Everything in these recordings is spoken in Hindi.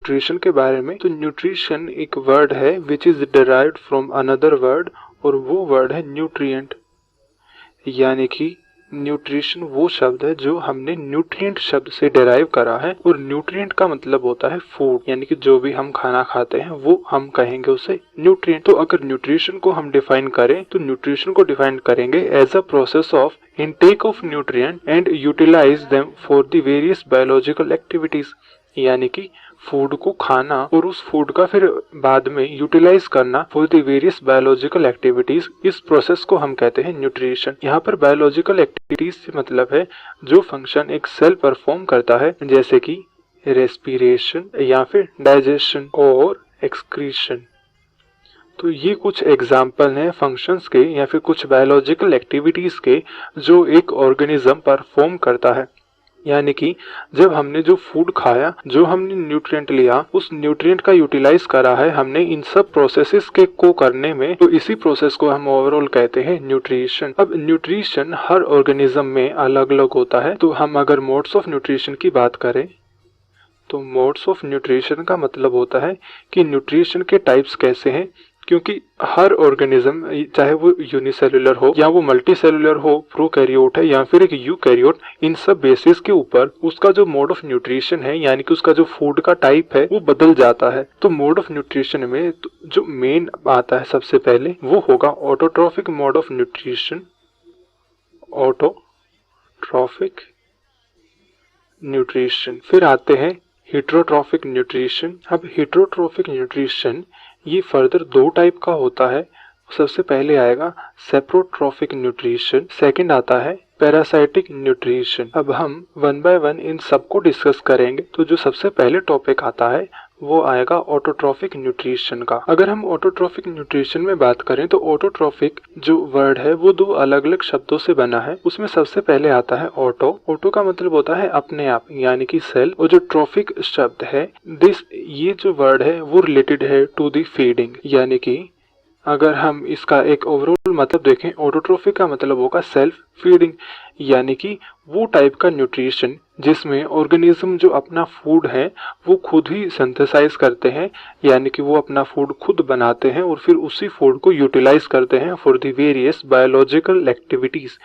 न्यूट्रिशन के बारे में। तो न्यूट्रिशन एक वर्ड है which is derived from another word, और वो वर्ड है न्यूट्रिएंट। यानी कि न्यूट्रिशन वो शब्द है जो हमने न्यूट्रिएंट शब्द से डिराइव करा है, और न्यूट्रिएंट का मतलब होता है फूड, यानी कि जो भी हम खाना खाते हैं वो हम कहेंगे उसे न्यूट्रिएंट। तो अगर न्यूट्रिशन को हम डिफाइन करें तो न्यूट्रिशन को डिफाइन करेंगे as a process of intake of nutrient and utilize them for the various biological activities। यानी कि फूड को खाना और उस फूड का फिर बाद में यूटिलाइज करना for the various biological activities, इस प्रोसेस को हम कहते हैं न्यूट्रिशन। यहाँ पर बायोलॉजिकल एक्टिविटीज से मतलब है जो फंक्शन एक सेल परफॉर्म करता है, जैसे कि रेस्पिरेशन या फिर डाइजेशन और एक्सक्रीशन। तो ये कुछ एग्जाम्पल हैं फंक्शंस के या फिर कुछ बायोलॉजिकल एक्टिविटीज के जो एक ऑर्गेनिज्म परफॉर्म करता है। यानी कि जब हमने जो फूड खाया, जो हमने न्यूट्रिएंट लिया, उस न्यूट्रिएंट का यूटिलाइज करा है हमने इन सब प्रोसेसेस के को करने में, तो इसी प्रोसेस को हम ओवरऑल कहते हैं न्यूट्रिशन। अब न्यूट्रिशन हर ऑर्गेनिज्म में अलग अलग होता है। तो हम अगर मोड्स ऑफ न्यूट्रिशन की बात करें तो मोड्स ऑफ न्यूट्रिशन का मतलब होता है कि न्यूट्रिशन के टाइप्स कैसे हैं, क्योंकि हर ऑर्गेनिज्म चाहे वो यूनिसेलुलर हो या वो मल्टीसेलुलर हो, प्रोकैरियोट है या फिर एक यूकैरियोट, इन सब बेसिस के ऊपर उसका जो मोड ऑफ न्यूट्रिशन है यानी कि उसका जो फूड का टाइप है वो बदल जाता है। तो मोड ऑफ न्यूट्रिशन में जो मेन आता है सबसे पहले वो होगा autotrophic mode of nutrition. Autotrophic nutrition. फिर आते हैं हेटरोट्रॉफिक न्यूट्रिशन। अब हेटरोट्रॉफिक न्यूट्रिशन ये फर्दर दो टाइप का होता है। सबसे पहले आएगा सेप्रोट्रॉफिक न्यूट्रिशन, सेकंड आता है पैरासाइटिक न्यूट्रिशन। अब हम वन बाय वन इन सबको डिस्कस करेंगे। तो जो सबसे पहले टॉपिक आता है वो आएगा ऑटोट्रॉफिक न्यूट्रिशन का। अगर हम ऑटोट्रॉफिक न्यूट्रिशन में बात करें तो ऑटोट्रॉफिक जो वर्ड है वो दो अलग अलग शब्दों से बना है। उसमें सबसे पहले आता है ऑटो। ऑटो का मतलब होता है अपने आप यानी कि सेल, और जो ट्रॉफिक शब्द है ये जो वर्ड है वो रिलेटेड है टू द फीडिंग। यानी कि अगर हम इसका एक ओवरऑल मतलब देखें, ऑटोट्रॉफिक का मतलब होगा सेल्फ फीडिंग, यानी कि वो टाइप का न्यूट्रिशन जिसमें ऑर्गेनिज्म जो अपना फूड है वो खुद ही सिंथेसाइज करते हैं, यानी कि वो अपना फूड खुद बनाते हैं और फिर उसी फूड को यूटिलाइज करते हैं for the various biological activities.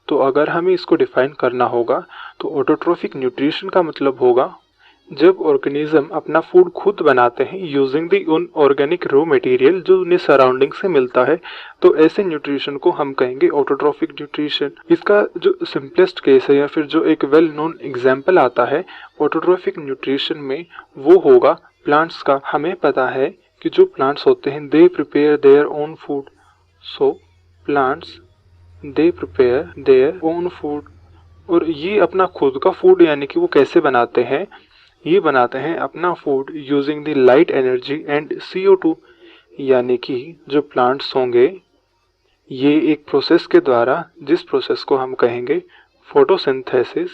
तो अगर हमें इसको डिफाइन करना होगा तो ऑटोट्रॉफिक न्यूट्रिशन का मतलब होगा जब ऑर्गेनिज्म अपना फूड खुद बनाते हैं यूजिंग दी उन ऑर्गेनिक रॉ मटेरियल जो उन्हें सराउंडिंग से मिलता है, तो ऐसे न्यूट्रिशन को हम कहेंगे ऑटोट्रॉफिक न्यूट्रिशन। इसका जो सिंपलेस्ट केस है या फिर जो एक वेल नोन एग्जांपल आता है ऑटोट्रॉफिक न्यूट्रिशन में वो होगा प्लांट्स का। हमें पता है कि जो प्लांट्स होते हैं they prepare their own food. So plants they prepare their own food, और ये अपना खुद का फूड यानी कि वो कैसे बनाते हैं, ये बनाते हैं अपना food using the light energy and CO2। यानी कि जो प्लांट्स होंगे ये एक प्रोसेस के द्वारा, जिस प्रोसेस को हम कहेंगे फोटोसिंथेसिस,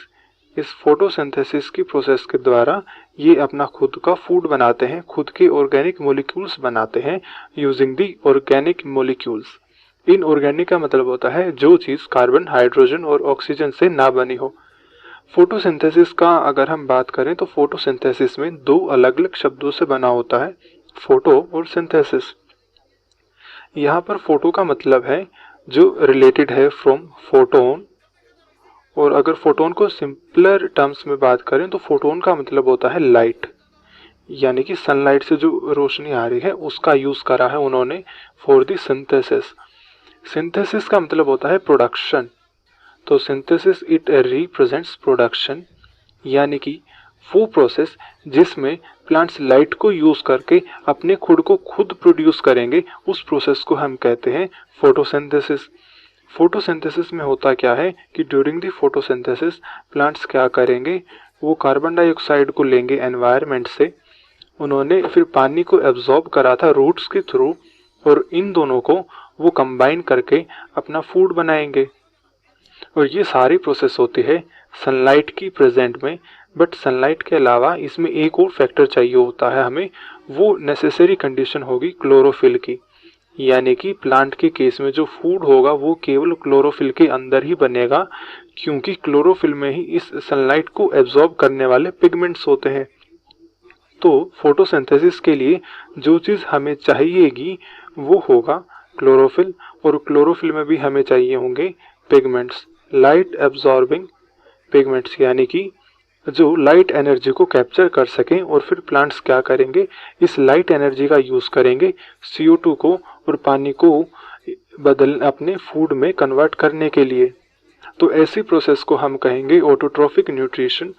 इस फोटोसिंथेसिस की प्रोसेस के द्वारा ये अपना खुद का फूड बनाते हैं, खुद के ऑर्गेनिक मॉलिक्यूल्स बनाते हैं using the organic molecules. Inorganic का मतलब होता है जो चीज़ कार्बन, हाइड्रोजन और ऑक्सीजन से ना बनी हो। फोटोसिंथेसिस का अगर हम बात करें तो फोटोसिंथेसिस में दो अलग अलग शब्दों से बना होता है, फोटो और सिंथेसिस। यहाँ पर फोटो का मतलब है जो रिलेटेड है फ्रॉम फोटोन, और अगर फोटोन को सिंपलर टर्म्स में बात करें तो फोटोन का मतलब होता है लाइट, यानी कि सनलाइट से जो रोशनी आ रही है उसका यूज करा है उन्होंने फॉर द सिंथेसिस। सिंथेसिस का मतलब होता है प्रोडक्शन। तो सिंथेसिस इट रिप्रेजेंट्स प्रोडक्शन, यानी कि वो प्रोसेस जिसमें प्लांट्स लाइट को यूज करके अपने खुद को खुद प्रोड्यूस करेंगे, उस प्रोसेस को हम कहते हैं फोटोसिंथेसिस। फोटोसिंथेसिस में होता क्या है कि ड्यूरिंग द फोटोसिंथेसिस प्लांट्स क्या करेंगे, वो कार्बन डाइऑक्साइड को लेंगे एनवायरनमेंट से, उन्होंने फिर पानी को एब्जॉर्ब करा था रूट्स के थ्रू, और इन दोनों को वो कंबाइन करके अपना फूड बनाएंगे। और ये सारी प्रोसेस होती है सनलाइट की प्रेजेंट में। बट सनलाइट के अलावा इसमें एक और फैक्टर चाहिए होता है हमें, वो नेसेसरी कंडीशन होगी क्लोरोफिल की। यानी कि प्लांट के केस में जो फूड होगा वो केवल क्लोरोफिल के अंदर ही बनेगा, क्योंकि क्लोरोफिल में ही इस सनलाइट को एब्जॉर्ब करने वाले पिगमेंट्स होते हैं। तो फोटोसिंथेसिस के लिए जो चीज़ हमें चाहिएगी वो होगा क्लोरोफिल, और क्लोरोफिल में भी हमें चाहिए होंगे पिगमेंट्स, लाइट एब्जॉर्बिंग पिगमेंट्स, यानी कि जो लाइट एनर्जी को कैप्चर कर सकें। और फिर प्लांट्स क्या करेंगे, इस लाइट एनर्जी का यूज़ करेंगे CO2 को और पानी को अपने फूड में कन्वर्ट करने के लिए। तो ऐसी प्रोसेस को हम कहेंगे ऑटोट्रॉफिक न्यूट्रिशन।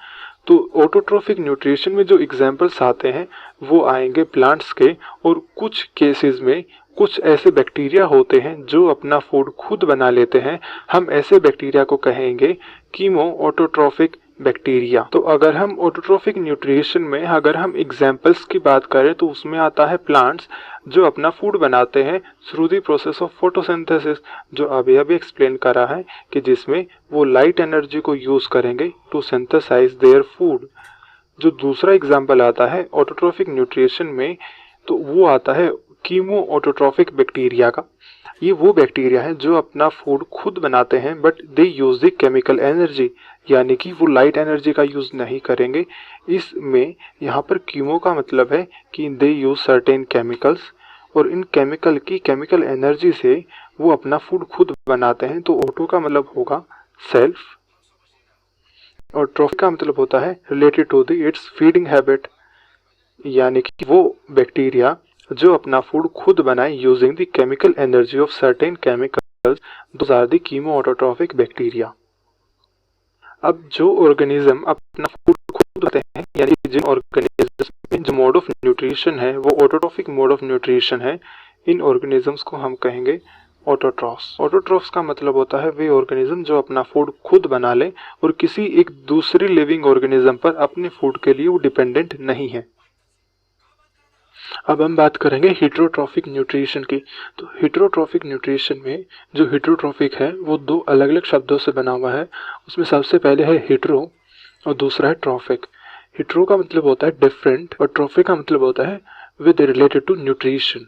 तो ऑटोट्रॉफिक न्यूट्रिशन में जो एग्जांपल्स आते हैं वो आएंगे प्लांट्स के, और कुछ केसेस में कुछ ऐसे बैक्टीरिया होते हैं जो अपना फूड खुद बना लेते हैं। हम ऐसे बैक्टीरिया को कहेंगे कीमो ऑटोट्रॉफिक बैक्टीरिया। तो अगर हम ऑटोट्रॉफिक न्यूट्रिशन में अगर हम एग्जांपल्स की बात करें तो उसमें आता है प्लांट्स जो अपना फूड बनाते हैं through the process of photosynthesis, जो अभी अभी एक्सप्लेन करा है कि जिसमें वो लाइट एनर्जी को यूज करेंगे टू सिंथेसाइज देयर फूड। जो दूसरा एग्जांपल आता है ऑटोट्रॉफिक न्यूट्रिशन में, तो वो आता है कीमो ऑटोट्रॉफिक बैक्टीरिया का। ये वो बैक्टीरिया है जो अपना फूड खुद बनाते हैं but they use the chemical energy, यानी कि वो लाइट एनर्जी का यूज नहीं करेंगे। इसमें यहाँ पर कीमो का मतलब है कि दे यूज सर्टेन केमिकल्स, और इन केमिकल एनर्जी से वो अपना फूड खुद बनाते हैं। तो ऑटो का मतलब होगा सेल्फ, और ट्रॉफिक का मतलब होता है related to the its feeding habit, यानी कि वो बैक्टीरिया जो अपना फूड खुद बनाए using the chemical energy of certain chemicals, those are the chemo autotrophic bacteria. अब जो ऑर्गेनिज्म अपना फूड खुद बनाते हैं, यानी कि जिन ऑर्गेनिज्म में जो मोड ऑफ न्यूट्रिशन है वो ऑटोट्रॉफिक मोड ऑफ न्यूट्रिशन है, इन ऑर्गेनिजम्स को हम कहेंगे ऑटोट्रॉफ्स। ऑटोट्रॉफ्स का मतलब होता है वे ऑर्गेनिज्म जो अपना फूड खुद बना ले और किसी एक दूसरी लिविंग ऑर्गेनिज्म पर अपने फूड के लिए वो डिपेंडेंट नहीं है। अब हम बात करेंगे हेटेरोट्रॉफिक न्यूट्रिशन की। तो हेटेरोट्रॉफिक न्यूट्रिशन में जो हेटेरोट्रॉफिक है वो दो अलग अलग शब्दों से बना हुआ है। उसमें सबसे पहले है हेटेरो और दूसरा है ट्रॉफिक। हेटेरो का मतलब होता है डिफरेंट और ट्रॉफिक का मतलब होता है विद रिलेटेड टू न्यूट्रिशन,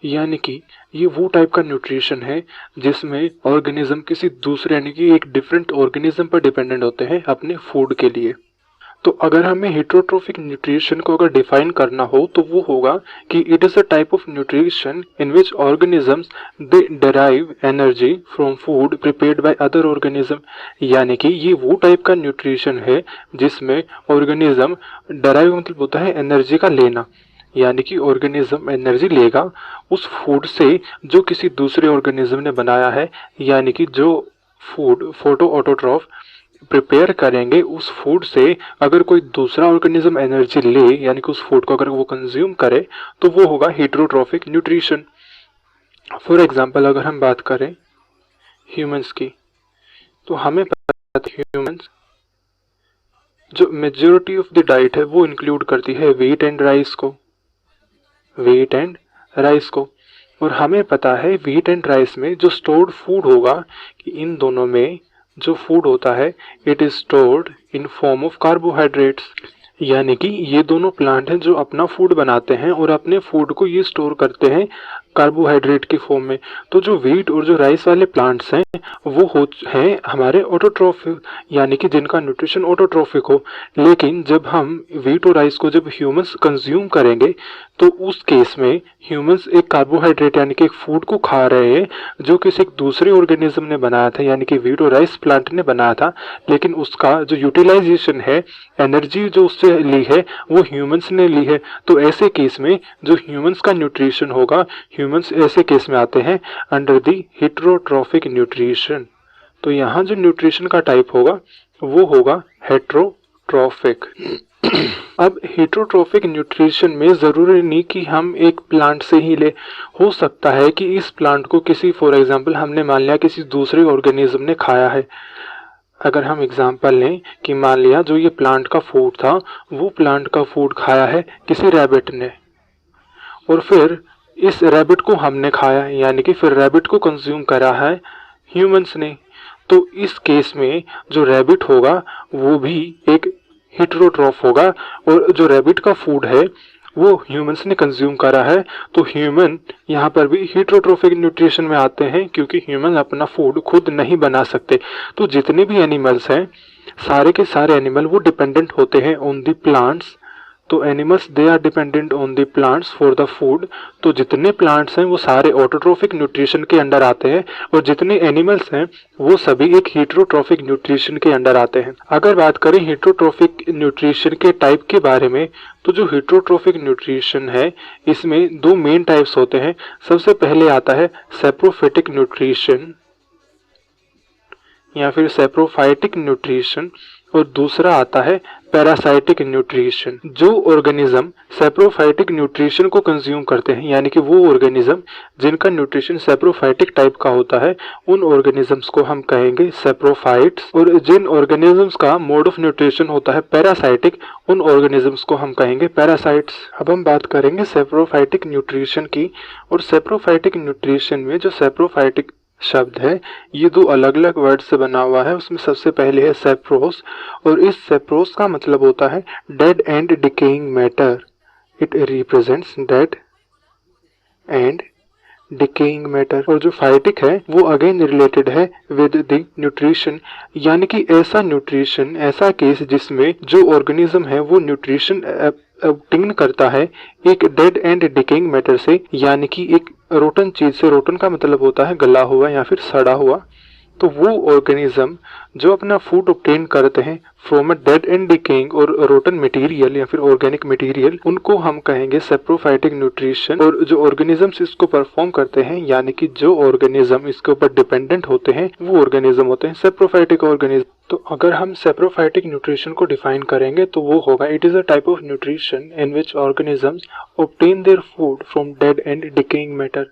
यानी कि ये वो टाइप का न्यूट्रिशन है जिसमें ऑर्गेनिज्म किसी दूसरे यानी कि एक डिफरेंट ऑर्गेनिज्म पर डिपेंडेंट होते हैं अपने फूड के लिए। तो अगर हमें हेटेरोट्रॉफिक न्यूट्रिशन को अगर डिफाइन करना हो तो वो होगा कि it is a type of nutrition in which organisms they derive energy from food prepared by other organism, यानी कि ये वो टाइप का न्यूट्रिशन है जिसमें ऑर्गेनिज्म डेराइव मतलब होता है एनर्जी का लेना, यानी कि ऑर्गेनिज्म एनर्जी लेगा उस फूड से जो किसी दूसरे ऑर्गेनिज्म ने बनाया है, यानी कि जो फूड फोटो ऑटोट्रॉफ प्रिपेयर करेंगे उस फूड से अगर कोई दूसरा ऑर्गेनिज्म एनर्जी ले, यानी कि उस फूड को अगर वो कंज्यूम करे तो वो होगा हेटेरोट्रॉफिक न्यूट्रिशन। फॉर एग्जांपल अगर हम बात करें ह्यूमंस की, तो हमें पता है ह्यूमंस जो मेजॉरिटी ऑफ द डाइट है वो इंक्लूड करती है व्हीट एंड राइस को, और हमें पता है व्हीट एंड राइस में जो स्टोर्ड फूड होगा कि इन दोनों में जो फूड होता है it is stored in form of carbohydrates, यानी कि ये दोनों प्लांट हैं जो अपना फूड बनाते हैं और अपने फूड को ये स्टोर करते हैं कार्बोहाइड्रेट की फॉर्म में। तो जो व्हीट और जो राइस वाले प्लांट्स हैं वो हैं हमारे ऑटोट्रॉफिक, यानी कि जिनका न्यूट्रिशन ऑटोट्रॉफिक हो। लेकिन जब हम व्हीट और राइस को जब ह्यूमंस कंज्यूम करेंगे तो उस केस में ह्यूमंस एक कार्बोहाइड्रेट यानी कि एक फूड को खा रहे हैं जो किसी दूसरे ऑर्गेनिज्म ने बनाया था, यानी कि व्हीट और राइस प्लांट ने बनाया था, लेकिन उसका जो यूटिलाइजेशन है एनर्जी जो उससे ली है वो ह्यूमंस ने ली है। तो ऐसे केस में जो ह्यूमंस का न्यूट्रिशन होगा, ह्यूमंस ऐसे केस में आते हैं अंडर द हेटेरोट्रॉफिक न्यूट्रिशन। तो यहाँ जो न्यूट्रिशन का टाइप होगा वो होगा हेटेरोट्रॉफिक। अब हेटेरोट्रॉफिक न्यूट्रिशन में ज़रूरी नहीं कि हम एक प्लांट से ही ले, हो सकता है कि इस प्लांट को किसी फॉर एग्जांपल हमने मान लिया किसी दूसरे ऑर्गेनिज्म ने खाया है। अगर हम एग्जांपल लें कि मान लिया जो ये प्लांट का फूड था वो प्लांट का फूड खाया है किसी रैबिट ने, और फिर इस रैबिट को हमने खाया, यानी कि फिर रैबिट को कंज्यूम करा है ह्यूमंस ने। तो इस केस में जो रैबिट होगा वो भी एक हेटेरोट्रॉफ होगा, और जो रैबिट का फूड है वो ह्यूमंस ने कंज्यूम करा है। तो ह्यूमन यहाँ पर भी हेटेरोट्रॉफिक न्यूट्रिशन में आते हैं क्योंकि ह्यूमन अपना फूड खुद नहीं बना सकते। तो जितने भी एनिमल्स हैं सारे के सारे एनिमल वो डिपेंडेंट होते हैं ऑन द प्लांट्स तो animals they are dependent on the plants for the food. तो जितने प्लांट्स हैं वो सारे ऑटोट्रोफिक न्यूट्रिशन के अंडर आते हैं और जितने एनिमल्स हैं वो सभी एक हीटरोट्रोफिक न्यूट्रिशन के अंडर आते हैं। अगर बात करें हीटरोट्रोफिक न्यूट्रिशन के टाइप के बारे में, तो जो हीटरोट्रोफिक न्यूट्रिशन है इसमें दो मेन टाइप्स होते हैं। सबसे पहले आता है सैप्रोफिटिक न्यूट्रिशन या फिर सैप्रोफाइटिक न्यूट्रिशन और दूसरा आता है पैरासाइटिक न्यूट्रिशन। जो ऑर्गेनिज्म सैप्रोफाइटिक न्यूट्रिशन को कंज्यूम करते हैं, यानी कि वो ऑर्गेनिज्म जिनका न्यूट्रिशन सैप्रोफाइटिक टाइप का होता है, उन ऑर्गेनिजम्स को हम कहेंगे सैप्रोफाइट्स। और जिन ऑर्गेनिजम्स का मोड ऑफ न्यूट्रिशन होता है पैरासाइटिक, उन ऑर्गेनिजम्स को हम कहेंगे पैरासाइट्स। अब हम बात करेंगे सैप्रोफाइटिक न्यूट्रिशन की। और सैप्रोफाइटिक न्यूट्रिशन में जो सैप्रोफाइटिक शब्द है ये दो अलग अलग वर्ड से बना हुआ है। उसमें सबसे पहले है सैप्रोस, और इस सैप्रोस का मतलब होता है dead and decaying matter. It represents dead and decaying matter. और जो फाइटिक है वो अगेन रिलेटेड है विद द न्यूट्रिशन, यानी कि ऐसा न्यूट्रिशन, ऐसा केस जिसमें जो ऑर्गेनिज्म है वो न्यूट्रिशन ऑब्टेन करता है एक डेड एंड डिकेइंग मैटर से, यानी कि एक रोटन चीज से। रोटन का मतलब होता है गला हुआ या फिर सड़ा हुआ। तो वो ऑर्गेनिज्म जो अपना फूड ऑब्टेन करते हैं from a dead and decaying और रोटन मटेरियल या फिर ऑर्गेनिक मटेरियल, उनको हम कहेंगे सैप्रोफाइटिक न्यूट्रिशन। और जो ऑर्गेनिजम्स इसको परफॉर्म करते हैं, यानी कि जो ऑर्गेनिज्म इसके ऊपर डिपेंडेंट होते हैं, वो ऑर्गेनिज्म होते हैं सैप्रोफाइटिक ऑर्गेनिज्म। तो अगर हम सैप्रोफाइटिक न्यूट्रिशन को डिफाइन करेंगे तो वो होगा, it is a type of nutrition in which organisms obtain their food from dead and decaying matter.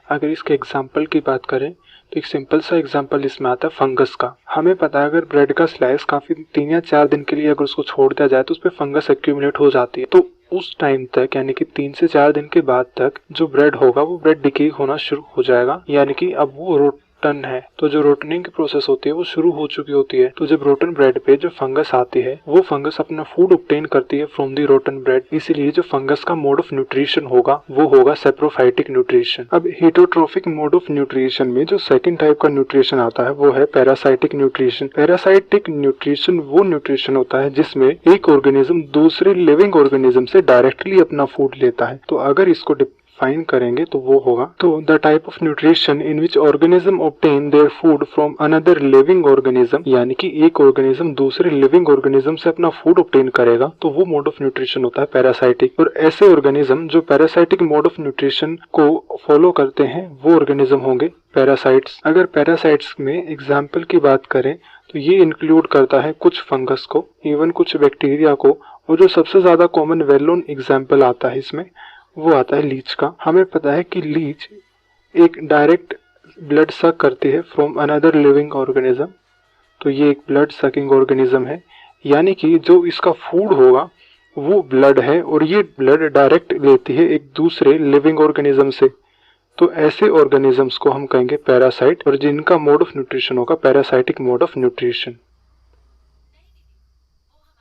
अगर इसके एग्जाम्पल की बात करें तो एक सिंपल सा एग्जांपल इसमें आता है फंगस का। हमें पता है अगर ब्रेड का स्लाइस काफी 3 या 4 दिन के लिए अगर उसको छोड़ दिया जाए तो उस पर फंगस एक्यूमुलेट हो जाती है। तो उस टाइम तक, यानी कि 3 से 4 दिन के बाद तक जो ब्रेड होगा वो ब्रेड डिके होना शुरू हो जाएगा, यानी कि अब वो रोटन है। तो जो रोटनिंग की प्रोसेस होती है वो शुरू हो चुकी होती है। तो जब रोटन ब्रेड पे जो फंगस आती है वो फंगस अपना फूड ऑब्टेन करती है फ्रॉम दी रोटन ब्रेड, इसीलिए जो फंगस का मोड ऑफ न्यूट्रिशन होगा वो होगा सैप्रोफाइटिक न्यूट्रिशन। अब हीटरोट्रोफिक मोड ऑफ न्यूट्रिशन में जो सेकंड टाइप का न्यूट्रिशन आता है वो है पैरासाइटिक न्यूट्रिशन। पैरासाइटिक न्यूट्रिशन वो न्यूट्रिशन होता है जिसमें एक ऑर्गेनिज्म दूसरे लिविंग ऑर्गेनिज्म से डायरेक्टली अपना फूड लेता है। तो अगर इसको फाइन करेंगे तो वो होगा, तो the type of nutrition in which organism obtain their food from another living organism, यानी कि एक ऑर्गेनिज्म दूसरे लिविंग ऑर्गेनिज्म से अपना फूड ऑब्टेन करेगा, तो वो मोड ऑफ न्यूट्रिशन होता है पैरासाइटिक। और ऐसे ऑर्गेनिज्म जो पैरासाइटिक मोड ऑफ न्यूट्रिशन को फॉलो करते हैं वो ऑर्गेनिज्म होंगे पैरासाइट्स। अगर पैरासाइट्स में एग्जाम्पल की बात करें तो ये इंक्लूड करता है कुछ फंगस को, इवन कुछ बैक्टीरिया को, और जो सबसे ज्यादा कॉमन वेल नोन एग्जाम्पल आता है इसमें वो आता है लीच का। हमें पता है कि लीच एक डायरेक्ट ब्लड सक करती है फ्रॉम अनदर लिविंग ऑर्गेनिज्म। तो ये एक ब्लड सकिंग ऑर्गेनिज्म है, यानी कि जो इसका फूड होगा वो ब्लड है और ये ब्लड डायरेक्ट लेती है एक दूसरे लिविंग ऑर्गेनिज्म से। तो ऐसे ऑर्गेनिजम्स को हम कहेंगे पैरासाइट, और जिनका मोड ऑफ न्यूट्रिशन होगा पैरासाइटिक मोड ऑफ न्यूट्रिशन।